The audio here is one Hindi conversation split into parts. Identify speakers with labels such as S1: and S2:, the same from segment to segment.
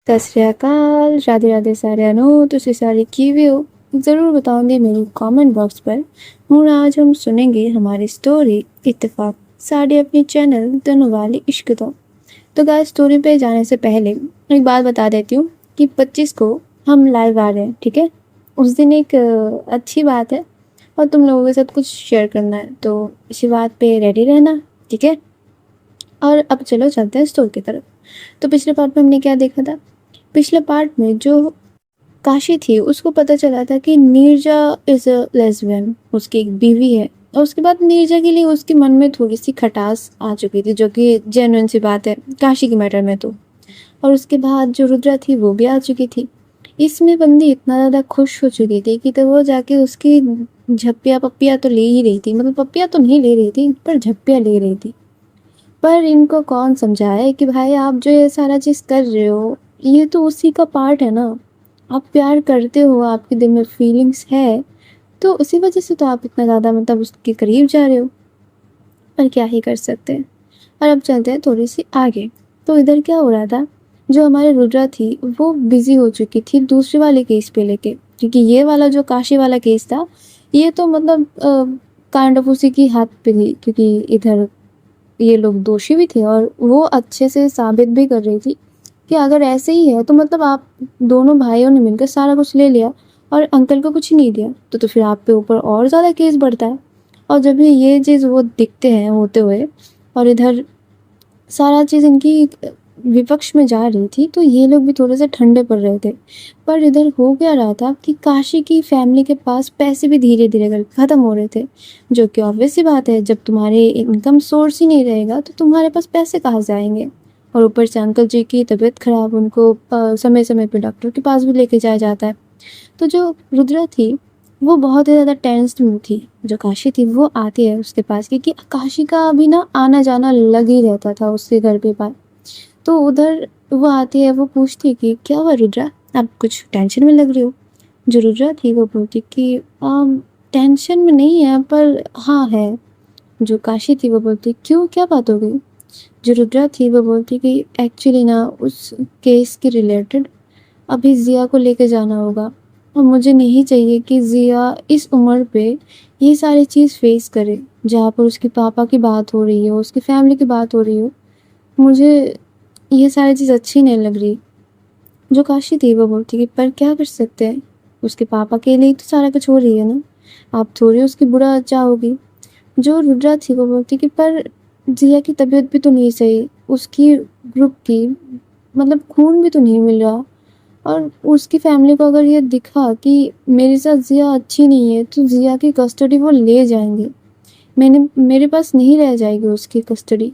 S1: सत श्री अकाल, राधे राधे सारिਆਂ ਨੂੰ। ਤੁਸੀਂ ਸਾਰੇ ਕਿਵੇਂ हो? ज़रूर बताओगे मेरे कमेंट बॉक्स पर। और आज हम सुनेंगे हमारी स्टोरी इत्तेफाक साढ़े अपने चैनल दोनों वाली इश्क तो गाइस, स्टोरी पे जाने से पहले एक बात बता देती हूँ कि 25 को हम लाइव आ रहे हैं, ठीक है। उस दिन एक अच्छी बात है और तुम लोगों के साथ कुछ शेयर करना है, तो इसी बात पे रेडी रहना, ठीक है। और अब चलो चलते हैं स्टोरी की तरफ। तो पिछले पार्ट में हमने क्या देखा था? पिछले पार्ट में जो काशी थी उसको पता चला था कि नीरजा इज अ लेस्बियन, उसकी एक बीवी है। और उसके बाद नीरजा के लिए उसके मन में थोड़ी सी खटास आ चुकी थी, जो कि जेन्युइन सी बात है काशी के मैटर में तो। और उसके बाद जो रुद्रा थी वो भी आ चुकी थी। इसमें बंदी इतना ज़्यादा खुश हो चुकी थी कि तो वो जाके उसकी झप्पिया पप्पिया तो ले ही रही थी, मतलब पप्पिया तो नहीं ले रही थी पर झप्पिया ले रही थी। पर इनको कौन समझाए कि भाई आप जो ये सारा चीज़ कर रहे हो ये तो उसी का पार्ट है ना। आप प्यार करते हो, आपके दिल में फीलिंग्स है, तो उसी वजह से तो आप इतना ज़्यादा मतलब उसके करीब जा रहे हो। पर क्या ही कर सकते हैं। और अब चलते हैं थोड़ी सी आगे। तो इधर क्या हो रहा था, जो हमारी रुद्रा थी वो बिजी हो चुकी थी दूसरे वाले केस पे लेके, क्योंकि ये वाला जो काशी वाला केस था ये तो मतलब काइंड ऑफ उसी की हाथ पे थी, क्योंकि इधर ये लोग दोषी भी थे और वो अच्छे से साबित भी कर रही थी कि अगर ऐसे ही है तो मतलब आप दोनों भाइयों ने मिलकर सारा कुछ ले लिया और अंकल को कुछ नहीं दिया, तो फिर आप पे ऊपर और ज़्यादा केस बढ़ता है। और जब भी ये चीज़ वो दिखते हैं होते हुए और इधर सारा चीज़ इनकी विपक्ष में जा रही थी, तो ये लोग भी थोड़े से ठंडे पड़ रहे थे। पर इधर हो क्या रहा था कि काशी की फैमिली के पास पैसे भी धीरे धीरे ख़त्म हो रहे थे, जो कि ऑब्वियस सी बात है, जब तुम्हारे इनकम सोर्स ही नहीं रहेगा तो तुम्हारे पास पैसे कहाँ से आएंगे। और ऊपर से अंकल जी की तबीयत खराब, उनको समय समय पर डॉक्टर के पास भी लेके जाया जाता है। तो जो रुद्रा थी वो बहुत ही ज़्यादा टेंस्ड में थी। जो काशी थी वो आती है उसके पास, क्योंकि काशी का अभी ना आना जाना लग ही रहता था उसके घर पे पास। तो उधर वो आती है, वो पूछती है कि क्या हुआ रुद्रा, आप कुछ टेंशन में लग रही हो। जो रुद्रा थी वो बोलती कि टेंशन में नहीं है पर हाँ है। जो काशी थी वो बोलती क्यों, क्या बात हो गई। जो रुद्रा थी वो बोलती कि एक्चुअली ना उस केस के रिलेटेड अभी ज़िया को लेके जाना होगा और मुझे नहीं चाहिए कि ज़िया इस उम्र पे ये सारी चीज़ फेस करे, जहाँ पर उसके पापा की बात हो रही हो, उसकी फैमिली की बात हो रही हो। मुझे ये सारी चीज़ अच्छी नहीं लग रही। जो काशी थी वो बोलती कि पर क्या कर सकते हैं, उसके पापा के लिए तो सारा कुछ हो रही है ना, आप थोड़ी उसकी बुरा चाहोगी। जो रुद्रा थी वो बोलती कि पर जिया की तबीयत भी तो नहीं सही, उसकी ग्रुप की मतलब खून भी तो नहीं मिल रहा, और उसकी फैमिली को अगर ये दिखा कि मेरे साथ जिया अच्छी नहीं है तो जिया की कस्टडी वो ले जाएंगे, मेरे पास नहीं रह जाएगी उसकी कस्टडी।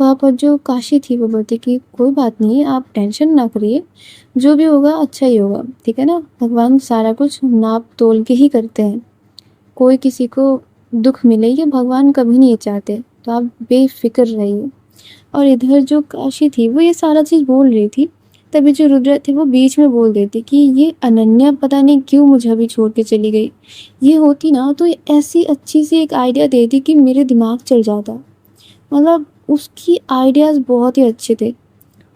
S1: वहाँ पर जो काशी थी वो बोलती कि कोई बात नहीं, आप टेंशन ना करिए, जो भी होगा अच्छा ही होगा, ठीक है ना। भगवान सारा कुछ नाप तोल के ही करते हैं, कोई किसी को दुख मिले ये भगवान कभी नहीं चाहते, तो आप बेफिक्र रहिए। और इधर जो काशी थी वो ये सारा चीज़ बोल रही थी, तभी जो रुद्रा थी वो बीच में बोल देती कि ये अनन्या पता नहीं क्यों मुझे अभी छोड़ के चली गई, ये होती ना तो ऐसी अच्छी सी एक आइडिया देती कि मेरे दिमाग चल जाता। मतलब उसकी आइडियाज़ बहुत ही अच्छे थे।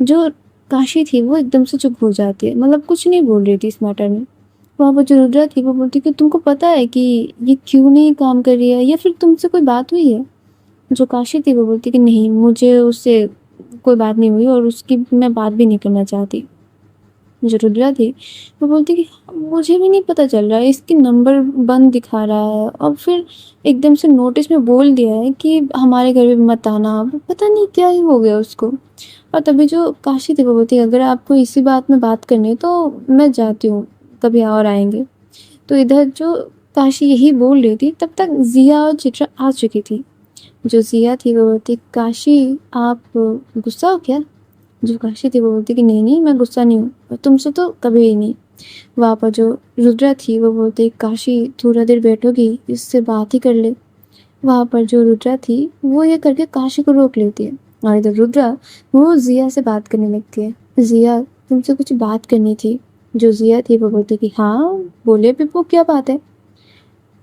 S1: जो काशी थी वो एकदम से चुप हो जाती है, मतलब कुछ नहीं बोल रही थी इस मैटर में। वहाँ पर जो रुद्रा थी वो बोलती कि तुमको पता है कि ये क्यों नहीं काम कर रही है, या फिर तुमसे कोई बात हुई है। जो काशी थी वो बोलती कि नहीं, मुझे उससे कोई बात नहीं हुई और उसकी मैं बात भी नहीं करना चाहती। जो रुद्रा थी वो बोलती कि मुझे भी नहीं पता चल रहा है, इसकी नंबर बंद दिखा रहा है और फिर एकदम से नोटिस में बोल दिया है कि हमारे घर में मत आना, पता नहीं क्या ही हो गया उसको। और तभी जो काशी थी वो बोलती अगर आपको इसी बात में बात करनी है तो मैं जाती हूँ, कभी और आएंगे। तो इधर जो काशी यही बोल रही थी तब तक जिया और चित्रा आ चुकी थी। जो जिया थी वो बोलती काशी आप गुस्सा हो क्या। जो काशी थी वो बोलती कि नहीं नहीं मैं गुस्सा नहीं हूँ, और तुमसे तो कभी ही नहीं। वहाँ पर जो रुद्रा थी वो बोलती काशी थोड़ा देर बैठोगी, इससे बात ही कर ले। वहाँ पर जो रुद्रा थी वो ये करके काशी को रोक लेती है, और इधर रुद्रा वो जिया से बात करने लगती है। जिया तुमसे कुछ बात करनी थी। जो जिया थी वो बोलती कि हाँ बोले पिप्पू क्या बात है।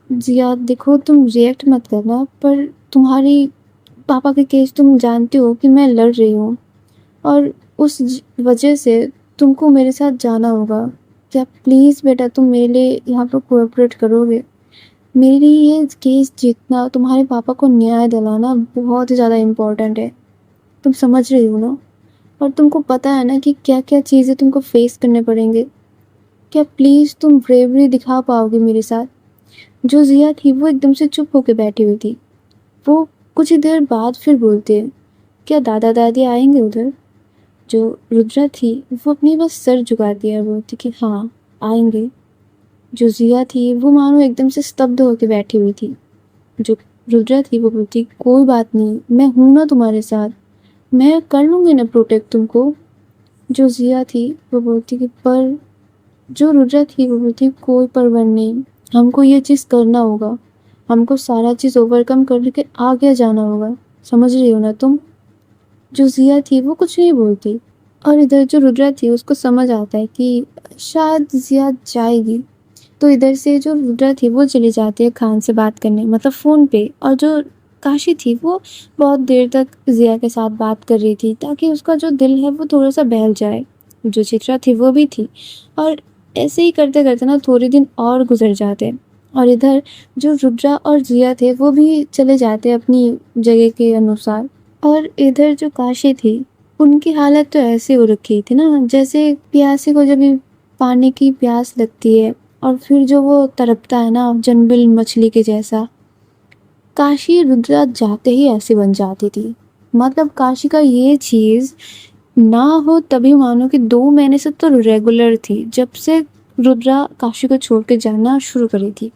S1: जिया देखो तुम रिएक्ट मत करना, पर तुम्हारी पापा के केस तुम जानते हो कि मैं लड़ रही हूँ, और उस वजह से तुमको मेरे साथ जाना होगा। क्या प्लीज़ बेटा तुम मेरे लिए यहाँ पर कोऑपरेट करोगे? मेरी ये केस जीतना, तुम्हारे पापा को न्याय दिलाना बहुत ही ज़्यादा इम्पोर्टेंट है। तुम समझ रही हो ना? और तुमको पता है ना कि क्या-क्या चीज़ें तुमको फेस करने पड़ेंगे। क्या प्लीज़ तुम ब्रेवरी दिखा पाओगे मेरे साथ? जो ज़िया थी वो एकदम से चुप होके बैठी हुई थी। वो कुछ ही देर बाद फिर बोलती है, क्या दादा-दादी आएँगे उधर? जो रुद्रा थी वो अपनी बस सर झुका दिया और बोलती कि हाँ, आएँगे। जो ज़िया थी वो मानो एकदम से स्तब्ध होके बैठी हुई थी। जो रुद्रा थी वो बोलती, कोई बात नहीं, मैं हूँ ना तुम्हारे साथ, मैं कर लूँगी ना प्रोटेक्ट तुमको। जो ज़िया थी वो बोलती कि पर जो रुद्रा थी वो बोलती, कोई परवाह नहीं, हमको ये चीज़ करना होगा, हमको सारा चीज़ ओवरकम करके आगे जाना होगा। समझ रही हो ना तुम? जो ज़िया थी वो कुछ नहीं बोलती और इधर जो रुद्रा थी उसको समझ आता है कि शायद ज़िया जाएगी। तो इधर से जो रुद्रा थी वो चली जाती है खान से बात करने, मतलब फ़ोन पे, और जो काशी थी वो बहुत देर तक ज़िया के साथ बात कर रही थी ताकि उसका जो दिल है वो थोड़ा-सा बहल जाए। जो चित्रा थी वो भी थी और ऐसे ही करते-करते ना थोड़े दिन और गुज़र जाते और इधर जो रुद्रा और ज़िया थे वो भी चले जाते अपनी जगह के अनुसार। और इधर जो काशी थी, उनकी हालत तो ऐसी हो रखी थी ना जैसे प्यासे को जब भी पानी की प्यास लगती है और फिर जो वो तड़पता है ना जन्बिल मछली के जैसा। काशी रुद्रा जाते ही ऐसी बन जाती थी। मतलब काशी का ये चीज़ ना हो तभी मानो कि 2 महीने से तो रेगुलर थी, जब से रुद्रा काशी को छोड़ के जाना शुरू करी थी।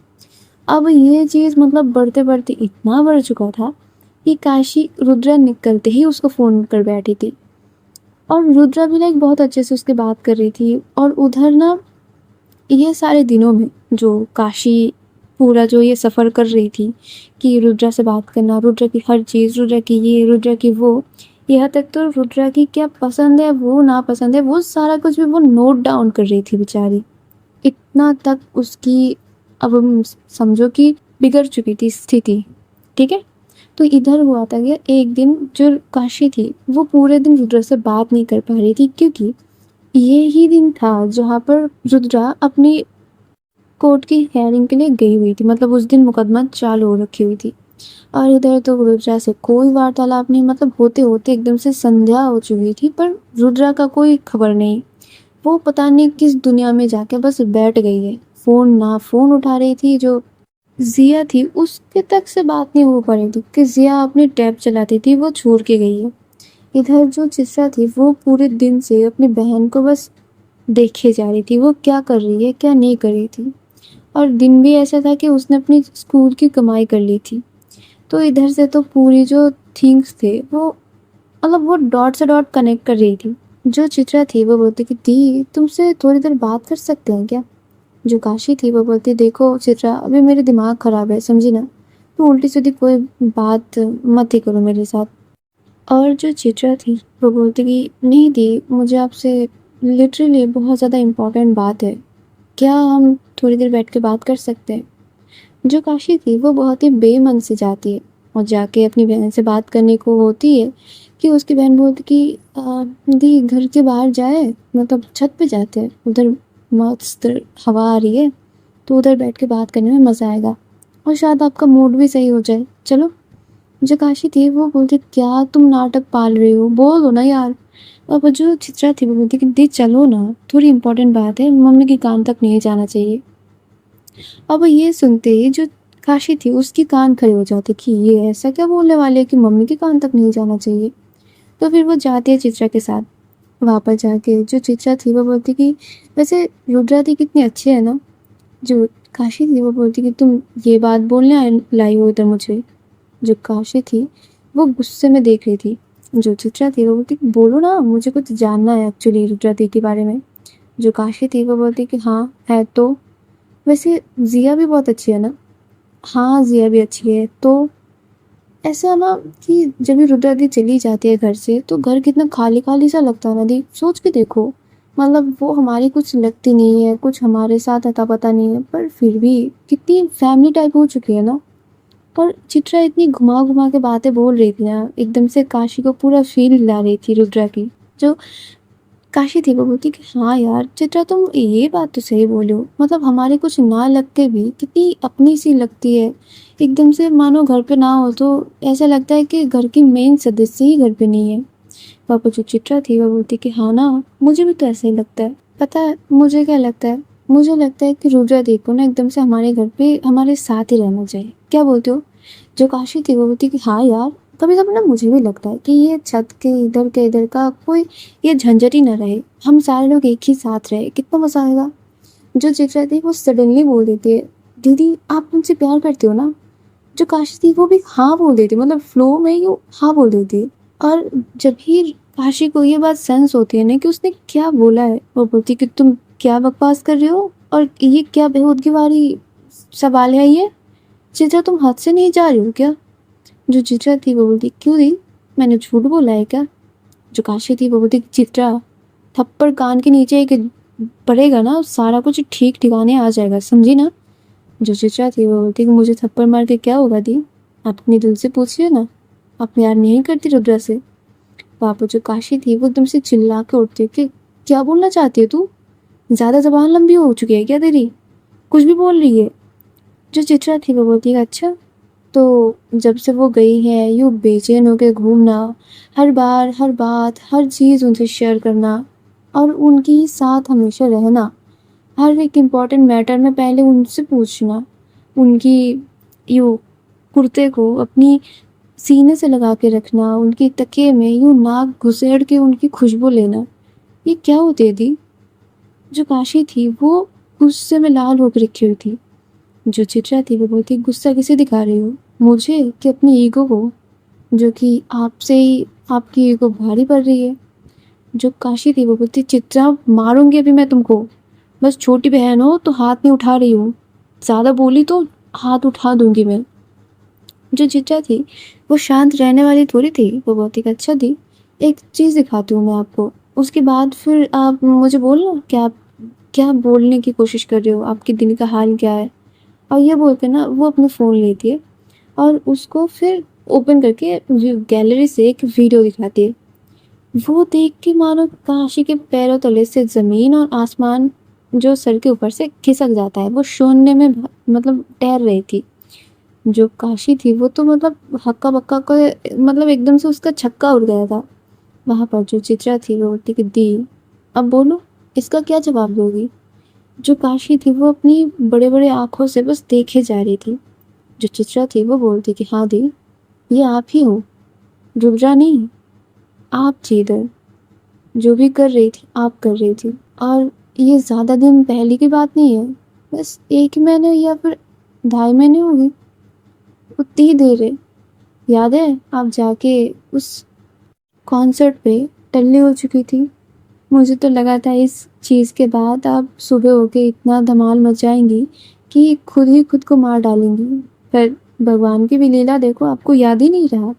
S1: अब ये चीज़ मतलब बढ़ते-बढ़ते इतना बढ़ चुका था कि काशी रुद्रा निकलते ही उसको फ़ोन कर बैठी थी और रुद्रा भी लाइक बहुत अच्छे से उसकी बात कर रही थी। और उधर ना ये सारे दिनों में जो काशी पूरा जो ये सफ़र कर रही थी कि रुद्रा से बात करना, रुद्रा की हर चीज़, रुद्रा की ये, रुद्रा की वो, यहाँ तक तो रुद्रा की क्या पसंद है, वो नापसंद है, वो सारा कुछ भी वो नोट डाउन कर रही थी बेचारी। इतना तक उसकी अब हम समझो कि बिगड़ चुकी थी स्थिति, ठीक है? तो इधर हुआ था कि एक दिन जो काशी थी वो पूरे दिन रुद्रा से बात नहीं कर पा रही थी क्योंकि ये ही दिन था जहाँ पर रुद्रा अपनी कोर्ट की हेयरिंग के लिए गई हुई थी, मतलब उस दिन मुकदमा चालू हो रखी हुई थी। और इधर तो रुद्रा से कोई वार्तालाप नहीं, मतलब होते होते एकदम से संध्या हो चुकी थी पर रुद्रा का कोई खबर नहीं। वो पता नहीं किस दुनिया में जाके बस बैठ गई है। फ़ोन ना फ़ोन उठा रही थी। जो ज़िया थी उसके तक से बात नहीं हो पा रही थी कि ज़िया अपनी टैब चलाती थी वो छोड़ के गई है। इधर जो चित्रा थी वो पूरे दिन से अपनी बहन को बस देखे जा रही थी, वो क्या कर रही है क्या नहीं कर रही थी। और दिन भी ऐसा था कि उसने अपनी स्कूल की कमाई कर ली थी। तो इधर से तो पूरी जो थिंग्स थे वो मतलब वो डॉट से डॉट कनेक्ट कर रही थी। जो चित्रा थी वो बोलती कि दी तुमसे थोड़ी देर बात कर सकते हैं क्या? जो काशी थी वो बोलती, देखो चित्रा अभी मेरे दिमाग ख़राब है, समझी ना? तो उल्टी-सीधी कोई बात मत ही करो मेरे साथ। और जो चित्रा थी वो बोलती कि नहीं दी, मुझे आपसे लिटरली बहुत ज़्यादा इम्पोर्टेंट बात है। क्या हम थोड़ी देर बैठ के बात कर सकते हैं? जो काशी थी वो बहुत ही बेमन से जाती है और जाके अपनी बहन से बात करने को होती है कि उसकी बहन बोलती कि दी घर के बाहर जाए, मतलब छत पे जाते हैं, उधर मस्त हवा आ रही है तो उधर बैठ के बात करने में मज़ा आएगा और शायद आपका मूड भी सही हो जाए, चलो। जो काशी थी वो बोलती, क्या तुम नाटक पाल रही हो, बोल दो ना यार। अब जो चित्रा थी वो बोलती कि दी चलो ना, थोड़ी इंपॉर्टेंट बात है, मम्मी के कान तक नहीं जाना चाहिए। अब ये सुनते ही जो काशी थी उसकी कान खड़े हो जाते कि ये ऐसा क्या बोलने वाले हैं कि मम्मी के कान तक नहीं जाना चाहिए। तो फिर वो जाती है चित्रा के साथ। वहाँ पर जाके जो चित्रा थी वो बोलती कि वैसे रुद्रा दी कितनी अच्छी है ना। जो काशी थी वो बोलती कि तुम ये बात बोलने लाई हो इधर मुझे। जो काशी थी वो गुस्से में देख रही थी। जो चित्रा थी वो बोलती कि बोलो ना, मुझे कुछ जानना है एक्चुअली रुद्रा दी के बारे में। जो काशी थी वो बोलती कि हाँ है तो। वैसे ज़िया भी बहुत अच्छी है ना? हाँ, ज़िया भी अच्छी है। तो ऐसा ना कि जब भी रुद्रा दी चली जाती है घर से तो घर कितना खाली-खाली सा लगता है ना दी, सोच के देखो। मतलब वो हमारी कुछ लगती नहीं है, कुछ हमारे साथ अता-पता नहीं है, पर फिर भी कितनी फैमिली टाइप हो चुकी है ना। और चित्रा इतनी घुमा-घुमा के बातें बोल रही थी ना, एकदम से काशी को पूरा फ़ील दिला रही थी रुद्रा की। जो काशी थी वो बोलती कि हाँ यार चित्रा, तुम ये बात तो सही बोले हो, मतलब हमारे कुछ ना लगते भी कितनी अपनी सी लगती है, एकदम से मानो घर पे ना हो तो ऐसा लगता है कि घर की मेन सदस्य ही घर पे नहीं है। पापा जो चित्रा थी वो बोलती कि हाँ ना, मुझे भी तो ऐसा ही लगता है। पता है मुझे क्या लगता है? मुझे लगता है कि रुद्रा देव को ना एकदम से हमारे घर पे हमारे साथ ही रहना चाहिए। क्या बोलते हो? जो काशी थी वो बोलती कि हाँ यार, कभी कभी ना मुझे भी लगता है कि ये छत के इधर का कोई ये झंझट ही ना रहे, हम सारे लोग एक ही साथ रहे, कितना मजा आएगा। जो चित्रा थी वो सडनली बोल देती है, दीदी आप मुझसे प्यार करते हो ना? जो काशी थी वो भी हाँ बोल देती, मतलब फ्लो में ही वो हाँ बोल देती है। और जब ही काशी को ये बात सेंस होती है ना कि उसने क्या बोला है, वो बोलती कि तुम क्या बकवास कर रहे हो और ये क्या बेहूदगी वाली सवाल है ये? चित्रा तुम हद से नहीं जा रही हो क्या? जो चित्रा थी वो बोलती क्यों दी, मैंने झूठ बोला है क्या? जो काशी थी वो बोलती चित्रा, थप्पड़ कान के नीचे एक पड़ेगा ना, सारा कुछ ठीक ठिकाने आ जाएगा, समझी ना? जो चित्रा थी वो बोलती कि मुझे थप्पड़ मार के क्या होगा दी, आप अपने दिल से पूछिए ना, आप प्यार नहीं करती रुद्रा से? पापा जो काशी थी वो एकदम से चिल्ला के उठती कि क्या बोलना चाहती है तू? ज्यादा जबान लंबी हो चुकी है क्या तेरी? कुछ भी बोल रही है। जो चित्रा थी वो बोलती है अच्छा, तो जब से वो गई है यूँ बेचैन होकर घूमना, हर बार हर बात हर चीज़ उनसे शेयर करना और उनके ही साथ हमेशा रहना, हर एक इम्पॉर्टेंट मैटर में पहले उनसे पूछना, उनकी यूँ कुर्ते को अपनी सीने से लगा के रखना, उनकी तकिए में यूँ नाक घुसेड़ के उनकी खुशबू लेना, ये क्या होती दी? जो काशी थी वो गुस्से में लाल होकर रखी हुई थी। जो चित्रा थी वो बोलती गुस्सा किसे दिखा रही हो, मुझे कि अपनी ईगो को, जो कि आपसे ही आपकी ईगो भारी पड़ रही है। जो काशी थी वो बोलती चित्रा मारूंगी अभी मैं तुमको, बस छोटी बहन हो तो हाथ नहीं उठा रही हूँ, ज़्यादा बोली तो हाथ उठा दूंगी मैं। जो चित्रा थी वो शांत रहने वाली थोड़ी थी, वो बोलती अच्छा थी, एक चीज़ दिखाती हूँ मैं आपको, उसके बाद फिर आप मुझे बोलना कि आप क्या बोलने की कोशिश कर रहे हो, आपके दिन का हाल क्या है। और ये बोल के ना वो अपने फ़ोन लेती है और उसको फिर ओपन करके गैलरी से एक वीडियो दिखाती है। वो देख के मानो काशी के पैरों तले से ज़मीन और आसमान जो सर के ऊपर से खिसक जाता है, वो शून्य में मतलब तैर रही थी। जो काशी थी वो तो मतलब हक्का बक्का को, मतलब एकदम से उसका छक्का उड़ गया था। वहाँ पर जो चित्रा थी वो बोलती कि दी अब बोलो, इसका क्या जवाब दोगी? जो काशी थी वो अपनी बड़े बड़े आंखों से बस देखे जा रही थी। जो चित्रा थी वो बोलती कि हाँ दी, ये आप ही हो, रुद्रा नहीं, आप थी इधर, जो भी कर रही थी आप कर रही थी। और ये ज़्यादा दिन पहले की बात नहीं है, बस 1 महीने या फिर 2.5 महीने हो गए, उतनी ही देर है। याद है आप जाके उस कॉन्सर्ट पे टल्ली हो चुकी थी? मुझे तो लगा था इस चीज़ के बाद आप सुबह होके इतना धमाल मचाएंगी कि खुद ही खुद को मार डालेंगी, पर भगवान की भी लीला देखो, आपको याद ही नहीं रहा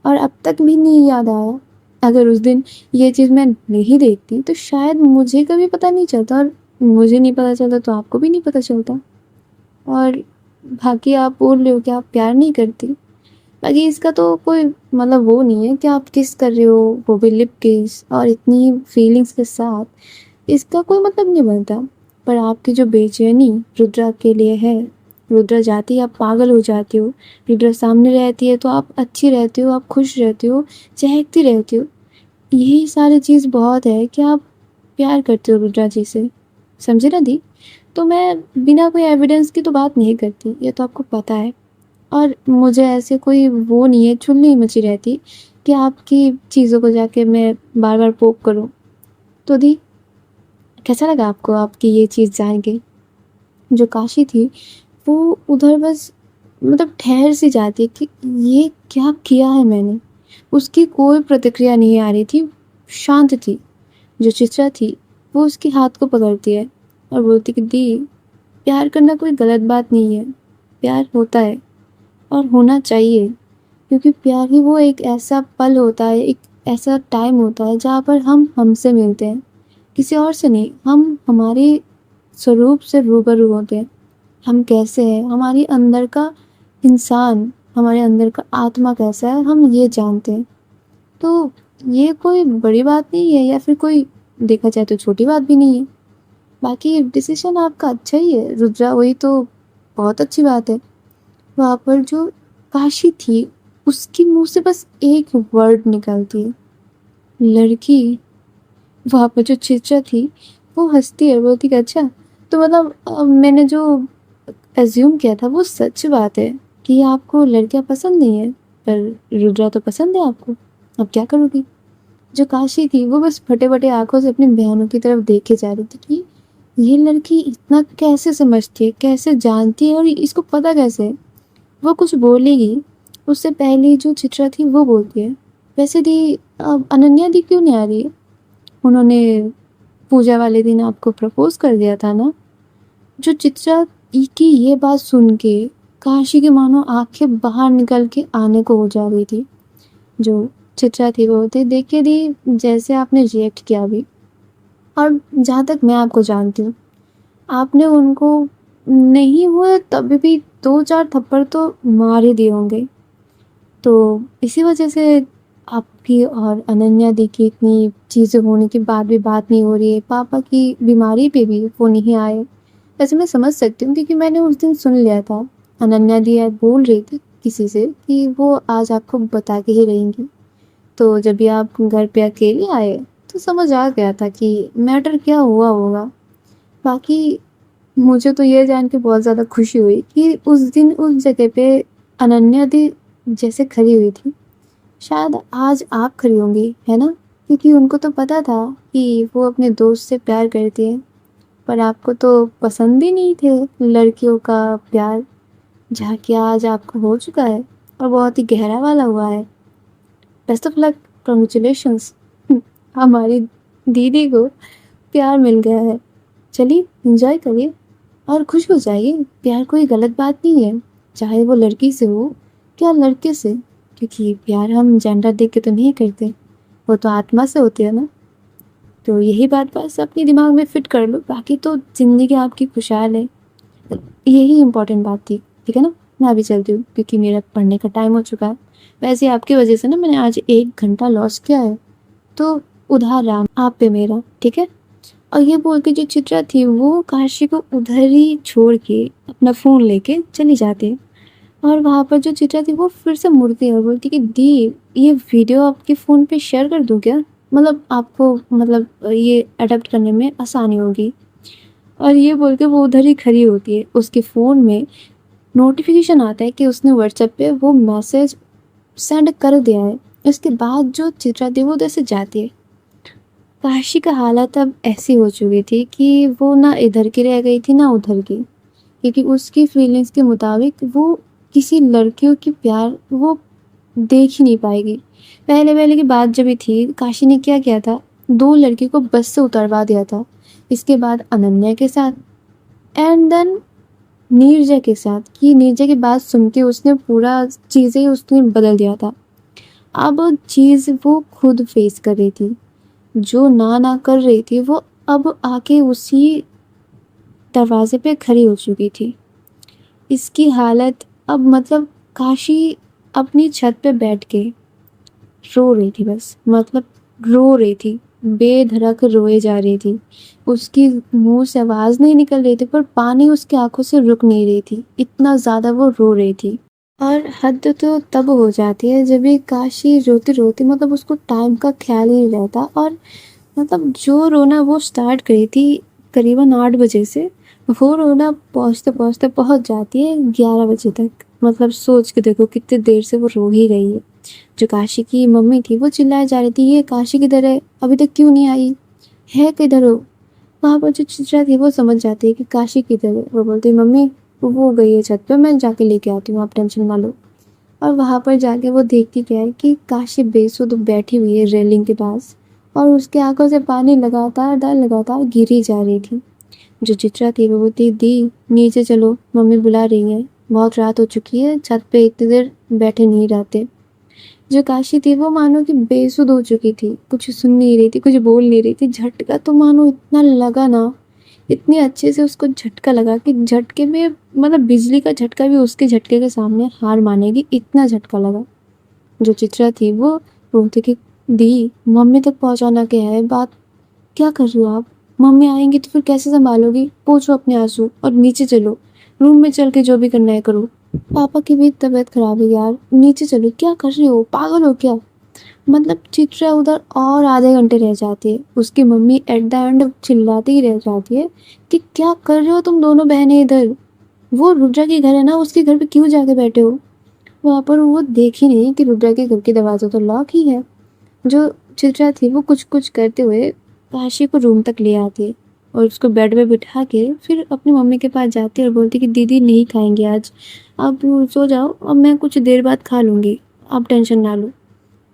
S1: और अब तक भी नहीं याद आया। अगर उस दिन ये चीज़ मैं नहीं देखती तो शायद मुझे कभी पता नहीं चलता, और मुझे नहीं पता चलता तो आपको भी नहीं पता चलता। और बाकी आप बोल रहे हो कि आप प्यार नहीं करती, बाकी इसका तो कोई मतलब वो नहीं है कि आप किस कर रहे हो, वो भी लिप किस और इतनी फीलिंग्स के साथ, इसका कोई मतलब नहीं बनता। पर आपकी जो बेचैनी रुद्रा के लिए है, रुद्रा जाती है आप पागल हो जाती हो, रुद्रा सामने रहती है तो आप अच्छी रहती हो, आप खुश रहती हो, चहकती रहती हो, यही सारी चीज़ बहुत है कि आप प्यार करते हो रुद्रा जी से, समझे ना दी? तो मैं बिना कोई एविडेंस की तो बात नहीं करती, ये तो आपको पता है। और मुझे ऐसे कोई वो नहीं है, चुल नहीं मची रहती कि आपकी चीज़ों को जाके मैं बार बार पोक करूं। तो दी कैसा लगा आपको आपकी ये चीज़ जान के? जो काशी थी वो उधर बस मतलब ठहर सी जाती है कि ये क्या किया है मैंने। उसकी कोई प्रतिक्रिया नहीं आ रही थी, शांत थी। जो चित्रा थी वो उसके हाथ को पकड़ती है और बोलती कि दी, प्यार करना कोई गलत बात नहीं है, प्यार होता है और होना चाहिए, क्योंकि प्यार ही वो एक ऐसा पल होता है, एक ऐसा टाइम होता है जहाँ पर हम हमसे मिलते हैं, किसी और से नहीं, हम हमारे स्वरूप से रूबरू होते हैं। हम कैसे हैं, हमारी अंदर का इंसान, हमारे अंदर का आत्मा कैसा है, हम ये जानते हैं। तो ये कोई बड़ी बात नहीं है या फिर कोई देखा जाए तो छोटी बात भी नहीं है। बाकी डिसीजन आपका अच्छा ही है रुद्रा, वही तो बहुत अच्छी बात है। वहाँ पर जो काशी थी, उसके मुंह से बस एक वर्ड निकलती है, लड़की। वहाँ पर जो चित्रा थी वो हंसती है, बोलती कि अच्छा, तो मतलब मैंने जो एज्यूम किया था वो सच बात है कि आपको लड़कियां पसंद नहीं है, पर रुद्रा तो पसंद है आपको, अब क्या करोगी। जो काशी थी वो बस फटे फटे आंखों से अपनी बहनों की तरफ देखे जा रही थी कि ये लड़की इतना कैसे समझती है, कैसे जानती है, और इसको पता कैसे है। वो कुछ बोलेगी उससे पहले जो चित्रा थी वो बोलती है, वैसे दी अब अनन्या दी क्यों नहीं आ रही है? उन्होंने पूजा वाले दिन आपको प्रपोज कर दिया था ना। जो चित्रा की ये बात सुन के काशी के मानो आंखें बाहर निकल के आने को हो जा रही थी। जो चित्रा थी वो थी, देखिए दी, जैसे आपने रिएक्ट किया अभी, और जहाँ तक मैं आपको जानती हूँ, आपने उनको नहीं हुए तब भी 2-4 थप्पड़ तो मार ही दिए होंगे। तो इसी वजह से आपकी और अनन्या दी की इतनी चीज़ें होने के बाद भी बात नहीं हो रही है। पापा की बीमारी पे भी वो नहीं आए। वैसे मैं समझ सकती हूँ क्योंकि मैंने उस दिन सुन लिया था, अनन्या दी बोल रही थी किसी से कि वो आज आपको बता के ही रहेंगी। तो जब भी आप घर पे अकेले आए तो समझ आ गया था कि मैटर क्या हुआ होगा। बाकी मुझे तो ये जान के बहुत ज़्यादा खुशी हुई कि उस दिन उस जगह पे अनन्या दी जैसे खड़ी हुई थी, शायद आज आप खड़ी होंगी, है ना? क्योंकि उनको तो पता था कि वो अपने दोस्त से प्यार करती है, पर आपको तो पसंद ही नहीं थे लड़कियों का प्यार, जहाँ कि आज आपको हो चुका है और बहुत ही गहरा वाला हुआ है। Best of luck, congratulations. हमारी दीदी को प्यार मिल गया है। चलिए एंजॉय करिए और खुश हो जाइए। प्यार कोई गलत बात नहीं है, चाहे वो लड़की से हो या लड़के से, क्योंकि प्यार हम जेंडर देख के तो नहीं करते, वो तो आत्मा से होती है ना। तो यही बात बस अपने दिमाग में फिट कर लो, बाकी तो ज़िंदगी आपकी खुशहाल है। यही इम्पोर्टेंट बात थी, ठीक है ना? मैं अभी चलती हूँ क्योंकि मेरा पढ़ने का टाइम हो चुका है। वैसे आपकी वजह से ना मैंने आज 1 घंटा लॉस किया है, तो उधार राम आप पे मेरा, ठीक है? और ये बोल के जो चित्रा थी वो काशी को उधर ही छोड़ के अपना फ़ोन लेके चली जाती है। और वहाँ पर जो चित्रा थी वो फिर से मुड़ती है और बोलती कि दी, ये वीडियो आपके फ़ोन पे शेयर कर दूँ क्या? मतलब आपको मतलब ये अडॉप्ट करने में आसानी होगी। और ये बोल के वो उधर ही खड़ी होती है। उसके फ़ोन में नोटिफिकेशन आता है कि उसने व्हाट्सएप पे वो मैसेज सेंड कर दिया है। इसके बाद जो चित्रा थी वो उधर से जाती है। काशी का हालत अब ऐसी हो चुकी थी कि वो ना इधर की रह गई थी ना उधर की, क्योंकि उसकी फीलिंग्स के मुताबिक वो किसी लड़कियों की प्यार वो देख ही नहीं पाएगी। पहले पहले की बात जब भी थी, काशी ने क्या किया था, 2 लड़की को बस से उतरवा दिया था। इसके बाद अनन्या के साथ एंड देन नीरजा के साथ, कि नीरजा की बात सुन के उसने पूरा चीज़ें ही उसने बदल दिया था। अब चीज़ वो खुद फेस कर रही थी, जो ना कर रही थी वो अब आके उसी दरवाजे पे खड़ी हो चुकी थी। इसकी हालत अब मतलब काशी अपनी छत पे बैठ के रो रही थी, बस मतलब रो रही थी, बेधड़क रोए जा रही थी। उसकी मुंह से आवाज़ नहीं निकल रही थी, पर पानी उसकी आंखों से रुक नहीं रही थी, इतना ज़्यादा वो रो रही थी। और हद तो तब हो जाती है जब भी काशी रोती रोती, मतलब उसको टाइम का ख्याल ही नहीं रहता, और मतलब जो रोना वो स्टार्ट करी थी करीबन 8 बजे से, वो रोना पहुँचते पहुँचते पहुँच जाती है 11 बजे तक। मतलब सोच के देखो कितनी देर से वो रो ही रही है। जो काशी की मम्मी थी वो चिल्लाए जा रही थी, ये काशी किधर है, अभी तक क्यों नहीं आई है, किधर हो? वहाँ पर जो चित्रा थी वो समझ जाती है कि काशी किधर है। वो बोलती है मम्मी वो गई है छत पे, मैं जाके लेके आती हूँ, आप टेंशन ना लो। और वहाँ पर जाके वो देखती क्या है कि काशी बेसुध बैठी हुई है रेलिंग के पास, और उसके आंखों से पानी लगातार गिरी जा रही थी। जो चित्रा थी वो बोलती, दी नीचे चलो, मम्मी बुला रही है, बहुत रात हो चुकी है, छत पे इतनी देर बैठे नहीं रहते। जो काशी थी वो मानो कि बेसुध हो चुकी थी, कुछ सुन नहीं रही थी, कुछ बोल नहीं रही थी। झटका तो मानो इतना लगा ना, इतने अच्छे से उसको झटका लगा कि झटके में मतलब बिजली का झटका भी उसके झटके के सामने हार मानेगी, इतना झटका लगा। जो चित्रा थी वो बोलती कि दी मम्मी तक पहुंचाना क्या है बात, क्या कर रही हो आप? मम्मी आएंगी तो फिर कैसे संभालोगी? पोंछो अपने आंसू और नीचे चलो। रूम में चल के जो भी करना है करो। पापा की भी तबीयत खराब है यार, नीचे चलो। क्या कर रही हो, पागल हो क्या? मतलब चित्रा उधर और आधे घंटे रह जाती है। उसकी मम्मी एट द एंड चिल्लाती ही रह जाती है कि क्या कर रहे हो तुम दोनों बहनें इधर? वो रुद्रा के घर है ना, उसके घर पे क्यों जाके बैठे हो? वहाँ पर वो देख ही नहीं कि रुद्रा के घर के दरवाजा तो लॉक ही है। जो चित्रा थी वो कुछ कुछ करते हुए काशी को रूम तक ले आती है और उसको बेड पे बिठा के फिर अपनी मम्मी के पास जाती है और बोलती है कि दीदी नहीं खाएंगे आज, आप सो जाओ, अब मैं कुछ देर बाद खा लूँगी, आप टेंशन ना लो।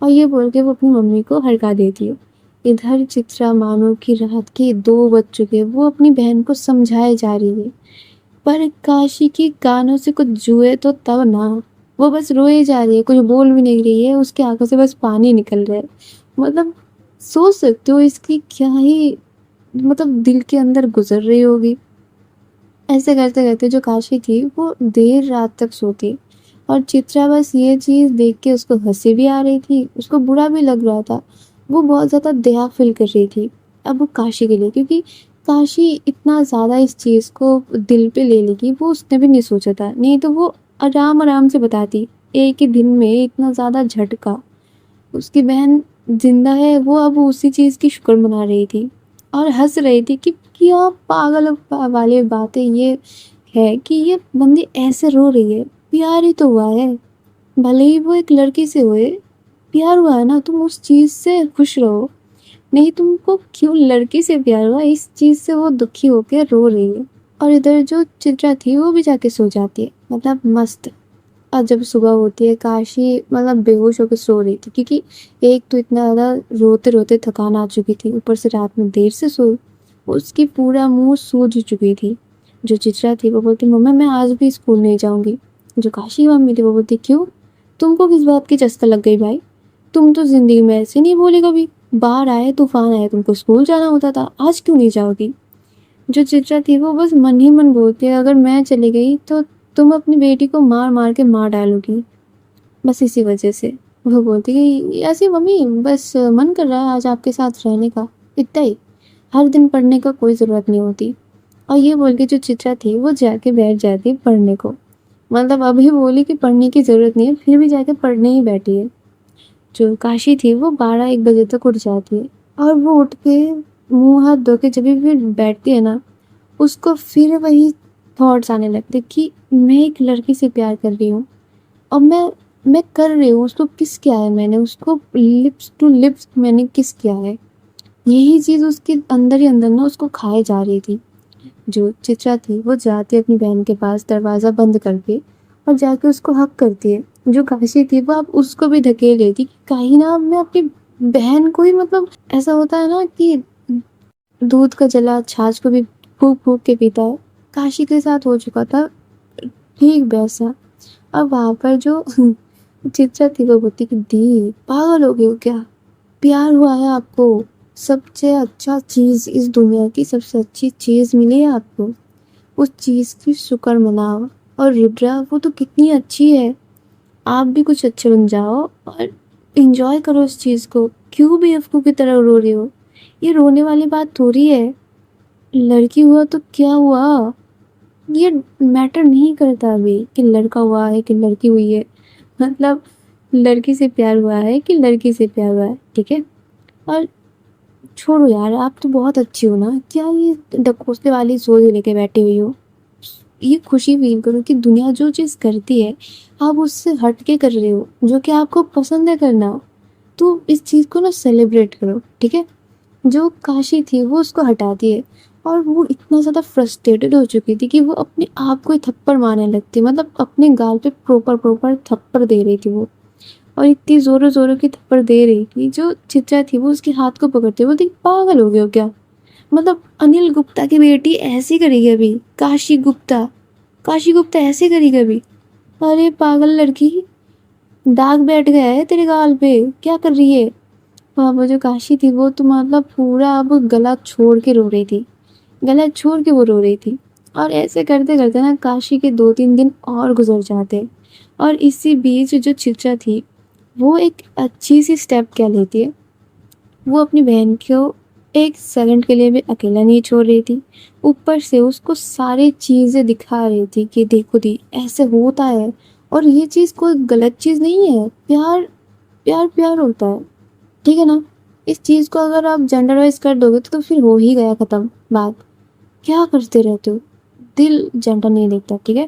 S1: और ये बोल के वो अपनी मम्मी को हड़का देती है। इधर चित्रा मानो कि रात के 2 बज चुके, वो अपनी बहन को समझाए जा रही है, पर काशी की कानों से कुछ जुए तो तब ना। वो बस रोए जा रही है, कुछ बोल भी नहीं रही है, उसकी आंखों से बस पानी निकल रहा है। मतलब सोच सकते हो इसकी क्या ही मतलब दिल के अंदर गुजर रही होगी। ऐसे करते करते जो काशी थी वो देर रात तक सोती और चित्रा बस ये चीज़ देख के उसको हंसी भी आ रही थी, उसको बुरा भी लग रहा था। वो बहुत ज़्यादा दया फील कर रही थी अब वो काशी के लिए, क्योंकि काशी इतना ज़्यादा इस चीज़ को दिल पे ले लेगी वो उसने भी नहीं सोचा था। नहीं तो वो आराम आराम से बताती। एक ही दिन में इतना ज़्यादा झटका। उसकी बहन जिंदा है, वो अब उसी चीज़ की शुक्र मना रही थी और हंस रही थी कि क्या पागल वाली बातें ये है कि ये बंदी ऐसे रो रही है। प्यार ही तो हुआ है, भले ही वो एक लड़की से हुए, प्यार हुआ है ना, तुम उस चीज़ से खुश रहो। नहीं तुमको क्यों लड़की से प्यार हुआ, इस चीज़ से वो दुखी होकर रो रही है। और इधर जो चित्रा थी वो भी जाके सो जाती है, मतलब मस्त। और जब सुबह होती है काशी मतलब बेहोश होकर सो रही थी, क्योंकि एक तो इतना ज़्यादा रोते रोते थकान आ चुकी थी, ऊपर से रात में देर से सो, उसकी पूरा मुंह सूज चुकी थी। जो चित्रा थी वो बोलती मम्मा मैं आज भी स्कूल नहीं जाऊंगी। जो काशी की मम्मी थी वो बोलती क्यों, तुमको किस बात की चस्का लग गई भाई? तुम तो जिंदगी में ऐसे नहीं बोले कभी, बाहर आए तूफान आए तुमको स्कूल जाना होता था, आज क्यों नहीं जाओगी? जो चित्रा थी वो बस मन ही मन बोलती है अगर मैं चली गई तो तुम अपनी बेटी को मार मार के मार डालोगी, बस इसी वजह से। वो बोलती कि ऐसी मम्मी बस मन कर रहा है आज आपके साथ रहने का, इतना ही, हर दिन पढ़ने का कोई ज़रूरत नहीं होती। और ये बोल के जो चित्रा थी वो जाके बैठ जाती पढ़ने को। मतलब अभी बोली कि पढ़ने की ज़रूरत नहीं है, फिर भी जाके पढ़ने ही बैठी है। जो काशी थी वो 12-1 बजे तक उठ जाती है और वो उठ के मुंह हाथ धो के जब भी फिर बैठती है ना, उसको फिर वही थॉट्स आने लगते कि मैं एक लड़की से प्यार कर रही हूँ और मैं कर रही हूँ, उसको किस किया है मैंने, उसको लिप्स टू लिप्स मैंने किस किया है। यही चीज़ उसके अंदर ही अंदर ना उसको खाए जा रही थी। जो चित्रा थी वो जाती है अपनी बहन के पास दरवाज़ा बंद करके और जाके उसको हक करती है। जो काशी थी वो अब उसको भी धकेल रही थी कि कहीं ना मैं अपनी बहन को ही, मतलब ऐसा होता है ना कि दूध का जला छाछ को भी फूक फूक के पीता है, काशी के साथ हो चुका था ठीक वैसा। अब वहाँ पर जो चित्रा थी वो बोलती कि दी पागल हो गई हो क्या, प्यार हुआ है आपको, सबसे अच्छा चीज़ इस दुनिया की सबसे अच्छी चीज़ मिली है आपको, उस चीज़ की शुक्र मनाओ। और रुद्रा वो तो कितनी अच्छी है, आप भी कुछ अच्छे बन जाओ और इंजॉय करो इस चीज़ को, क्यों बेवकूफ़ की तरह रो रही हो? ये रोने वाली बात थोड़ी है, लड़की हुआ तो क्या हुआ, ये मैटर नहीं करता अभी कि लड़का हुआ है कि लड़की हुई है। मतलब लड़की से प्यार हुआ है कि लड़की से प्यार हुआ है, ठीक है। और छोड़ो यार, आप तो बहुत अच्छी हो ना, क्या ये ढकोसले वाली सोच लेके बैठी हुई हो? ये खुशी फील करो कि दुनिया जो चीज़ करती है आप उससे हट के कर रहे हो, जो कि आपको पसंद है करना। तो इस चीज़ को ना सेलिब्रेट करो, ठीक है। जो काशी थी वो उसको हटाती है और वो इतना ज़्यादा फ्रस्ट्रेटेड हो चुकी थी कि वो अपने आप को ही थप्पड़ मारने लगती, मतलब अपने गाल पे प्रॉपर प्रॉपर थप्पड़ दे रही थी वो। और इतनी ज़ोरों ज़ोरों की थप्पड़ दे रही थी, जो चित्रा थी वो उसके हाथ को पकड़ते बोलती पागल हो गए हो क्या? मतलब अनिल गुप्ता की बेटी ऐसी करेगी अभी? काशी गुप्ता ऐसे करेगी अभी? अरे पागल लड़की, दाग बैठ गया है तेरे गाल पे, क्या कर रही है? हाँ, वो जो काशी थी वो तो मतलब पूरा अब गला छोड़ के रो रही थी, गला छोड़ के वो रो रही थी। और ऐसे करते करते ना काशी के 2-3 दिन और गुजर जाते। और इसी बीच जो चित्रा थी वो एक अच्छी सी स्टेप क्या लेती है, वो अपनी बहन को एक सेकंड के लिए भी अकेला नहीं छोड़ रही थी। ऊपर से उसको सारी चीज़ें दिखा रही थी कि देखो दी ऐसे होता है और ये चीज़ कोई गलत चीज़ नहीं है। प्यार प्यार प्यार होता है, ठीक है ना? इस चीज़ को अगर आप जेंडराइज कर दोगे तो फिर हो ही गया ख़त्म बात। क्या करते रहते हो? दिल जेंडर नहीं देखता, ठीक है?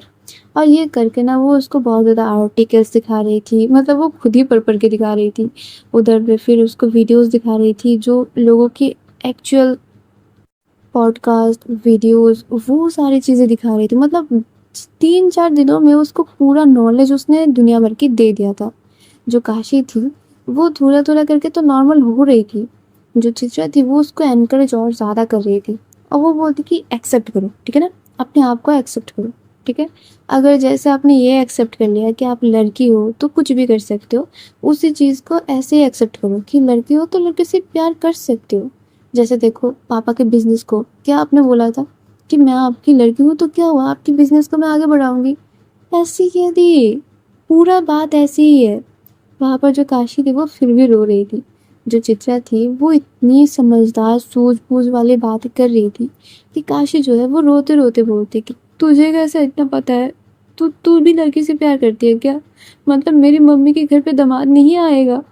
S1: और ये करके ना वो उसको बहुत ज़्यादा आर्टिकल्स दिखा रही थी, मतलब वो खुद ही पढ़ के दिखा रही थी। उधर पे फिर उसको वीडियोस दिखा रही थी जो लोगों की एक्चुअल पॉडकास्ट, वीडियोस, वो सारी चीज़ें दिखा रही थी। मतलब 3-4 दिनों में उसको पूरा नॉलेज उसने दुनिया भर की दे दिया था। जो काशी थी, वो थोड़ा-थोड़ा करके तो नॉर्मल हो रही थी। जो चित्रा थी वो उसको एनकरेज और ज़्यादा कर रही थी और वो बोलती कि एक्सेप्ट करो, ठीक है ना? अपने आप को एक्सेप्ट करो, ठीक है? अगर जैसे आपने ये एक्सेप्ट कर लिया कि आप लड़की हो तो कुछ भी कर सकते हो, उसी चीज़ को ऐसे ही एक्सेप्ट करो कि लड़की हो तो लड़के से प्यार कर सकते हो। जैसे देखो पापा के बिज़नेस को क्या आपने बोला था कि मैं आपकी लड़की हूँ तो क्या हुआ, आपकी बिज़नेस को मैं आगे बढ़ाऊँगी। ऐसे ही कह दी, पूरा बात ऐसी ही है। वहाँ पर जो काशी थी वो फिर भी रो रही थी। जो चित्रा थी वो इतनी समझदार सूझबूझ वाली बातें कर रही थी कि काशी जो है वो रोते-रोते बोलती कि तुझे कैसे इतना पता है? तू भी लड़की से प्यार करती है क्या? मतलब मेरी मम्मी के घर पे दामाद नहीं आएगा।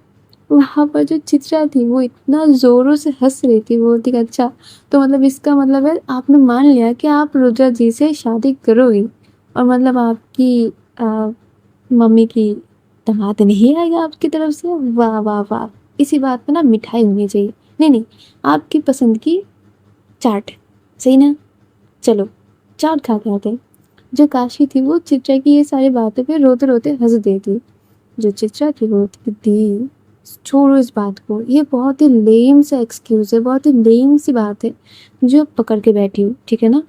S1: वहाँ पर जो चित्रा थी वो इतना ज़ोरों से हँस रही थी, बोलती कि अच्छा तो मतलब इसका मतलब है आपने मान लिया कि आप रुद्रा जी से शादी करोगी और मतलब आपकी मम्मी की दामाद नहीं आएगा आपकी तरफ से? वाह, वाह, वाह! इसी बात पे ना मिठाई होनी चाहिए। नहीं, आपकी पसंद की चाट, सही ना? चलो चाट खा के आते हैं। जो काशी थी वो चित्रा की ये सारी बातों पे रोते-रोते हँस देती। जो चित्रा थी वो बोलती दी छोड़ो इस बात को, ये बहुत ही लेम सा एक्सक्यूज़ है, बहुत ही लेम सी बात है जो आप पकड़ के बैठी हो, ठीक है ना?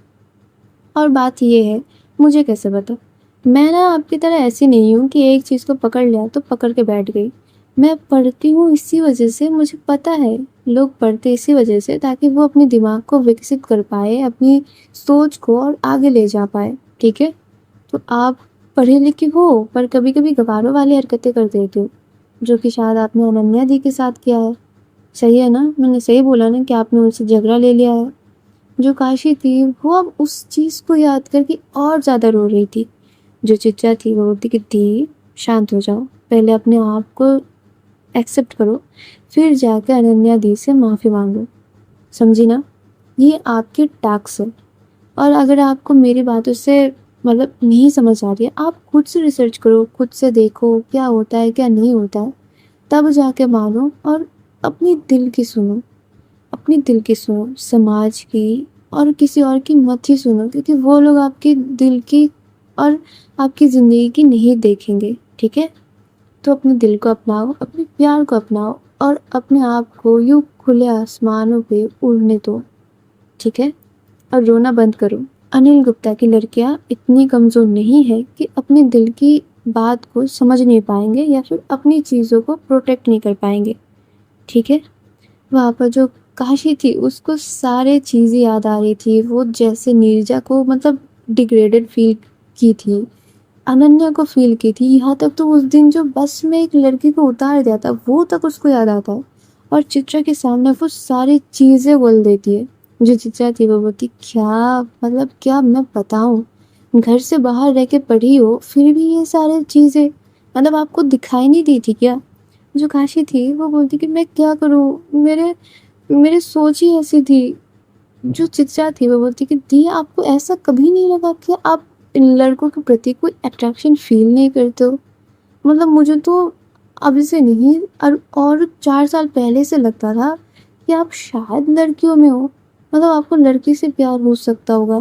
S1: और बात ये है, मुझे कैसे पता? मैं ना आपकी तरह ऐसी नहीं हूँ कि एक चीज़ को पकड़ लिया तो पकड़ के बैठ गई। मैं पढ़ती हूँ इसी वजह से, मुझे पता है लोग पढ़ते इसी वजह से ताकि वो अपने दिमाग को विकसित कर पाए, अपनी सोच को और आगे ले जा पाए, ठीक है? तो आप पढ़े लिखे हो पर कभी-कभी गँवारों वाली हरकतें कर देते हो, जो कि शायद आपने अनन्या दी के साथ किया है। सही है ना? मैंने सही बोला ना कि आपने उनसे झगड़ा ले लिया है? जो काशी थी वो अब उस चीज़ को याद करके और ज़्यादा रो रही थी। जो चित्रा थी वो बोलती कि दी शांत हो जाओ, पहले अपने आप को एक्सेप्ट करो, फिर जाकर अनन्या दी से माफ़ी मांगो, समझी ना? ये आपकी टास्क है और अगर आपको मेरी बातों से मतलब नहीं समझ आ रही है, आप खुद से रिसर्च करो, खुद से देखो क्या होता है क्या नहीं होता है, तब जाके मानो और अपनी दिल की सुनो, अपनी दिल की सुनो, समाज की और किसी और की मत ही सुनो क्योंकि वो लोग आपकी दिल की और आपकी ज़िंदगी की नहीं देखेंगे, ठीक है? तो अपने दिल को अपनाओ, अपने प्यार को अपनाओ और अपने आप को यूँ खुले आसमानों पे उड़ने दो, ठीक है? और रोना बंद करो। अनिल गुप्ता की लड़कियाँ इतनी कमज़ोर नहीं है कि अपने दिल की बात को समझ नहीं पाएँगे या फिर अपनी चीज़ों को प्रोटेक्ट नहीं कर पाएँगे, ठीक है? वहाँ पर जो काशी थी उसको सारे चीज़ें याद आ रही थी। वो जैसे नीरजा को मतलब डिग्रेडेड फ़ील की थी, अनन्या को फ़ील की थी, यहाँ तक तो उस दिन जो बस में एक लड़की को उतार दिया था वो तक उसको याद आता है। और चित्रा के सामने वो सारी चीज़ें बोल देती है। जो चित्रा थी वो बोलती क्या मतलब क्या मैं बताऊँ? घर से बाहर रह के पढ़ी हो फिर भी ये सारी चीज़ें मतलब आपको दिखाई नहीं दी थी क्या? जो काशी थी वो बोलती कि मैं क्या करूँ? मेरे मेरी सोच ही ऐसी थी। जो चित्रा थी वो बोलती कि दी आपको ऐसा कभी नहीं लगा कि आप इन लड़कों के प्रति कोई अट्रैक्शन फ़ील नहीं करते हो? मतलब मुझे तो अब से नहीं और 4 साल पहले से लगता था कि आप शायद लड़कियों में हो। मतलब आपको लड़की से प्यार हो सकता होगा।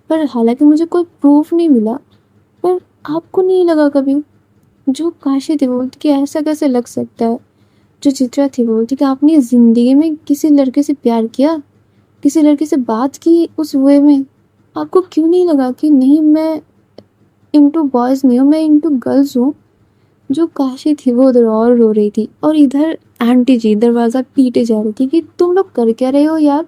S1: पर हालाँकि मुझे कोई प्रूफ़ नहीं मिला। पर आपको नहीं लगा कभी? जो काशी थी वो बोलती कि ऐसा कैसे लग सकता है? जो चित्रा थी वो बोलती कि आपने ज़िंदगी में किसी लड़के से प्यार किया? किसी लड़के से बात की उस वे में? आपको क्यों नहीं लगा कि नहीं मैं इनटू बॉयज़ नहीं हूँ, मैं इनटू गर्ल्स हूँ? जो काशी थी वो उधर और रो रही थी और इधर आंटी जी दरवाज़ा पीटे जा रही थी कि तुम लोग कर क्या रहे हो यार?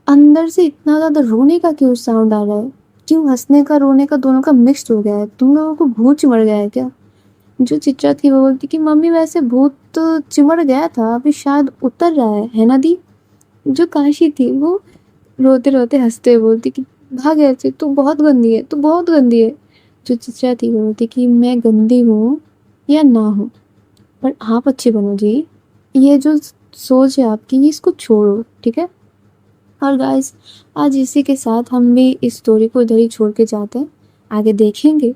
S1: अंदर से इतना ज़्यादा रोने का क्यों साउंड आ रहा है? क्यों हँसने का, रोने का दोनों का मिक्स्ड हो गया है? तुम लोगों को भूत चिढ़ गया है क्या? जो चित्रा थी वो बोलती कि मम्मी वैसे भूत तो चिमड़ गया था, अभी शायद उतर रहा है ना दी? जो काशी थी वो रोते रोते हंसते हुए बोलती कि भाग ऐसे, तू बहुत गंदी है, तू बहुत गंदी है। जो चित्रा थी वो बोलती कि मैं गंदी हूँ या ना हूँ, पर आप अच्छे बनो जी। ये जो सोच है आपकी, ये इसको छोड़ो, ठीक है। और गाइस, आज इसी के साथ हम भी इस स्टोरी को इधर ही छोड़ के जाते हैं। आगे देखेंगे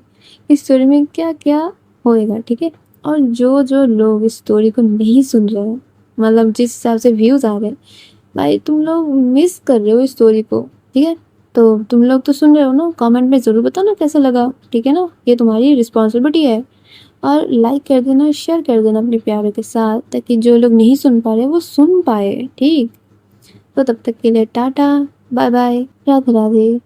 S1: इस स्टोरी में क्या क्या होएगा, ठीक है। और जो जो लोग इस स्टोरी को नहीं सुन रहे हैं, मतलब जिस हिसाब से व्यूज आ रहे हैं, भाई तुम लोग मिस कर रहे हो इस स्टोरी को, ठीक है। तो तुम लोग तो सुन रहे हो ना, कमेंट में ज़रूर बताना कैसा लगा, ठीक है ना। ये तुम्हारी रिस्पॉन्सिबिलिटी है। और लाइक कर देना, शेयर कर देना अपने प्यारों के साथ, ताकि जो लोग नहीं सुन पा रहे वो सुन पाए, ठीक। तो तब तक के लिए टाटा, बाय बाय, राधे राधे।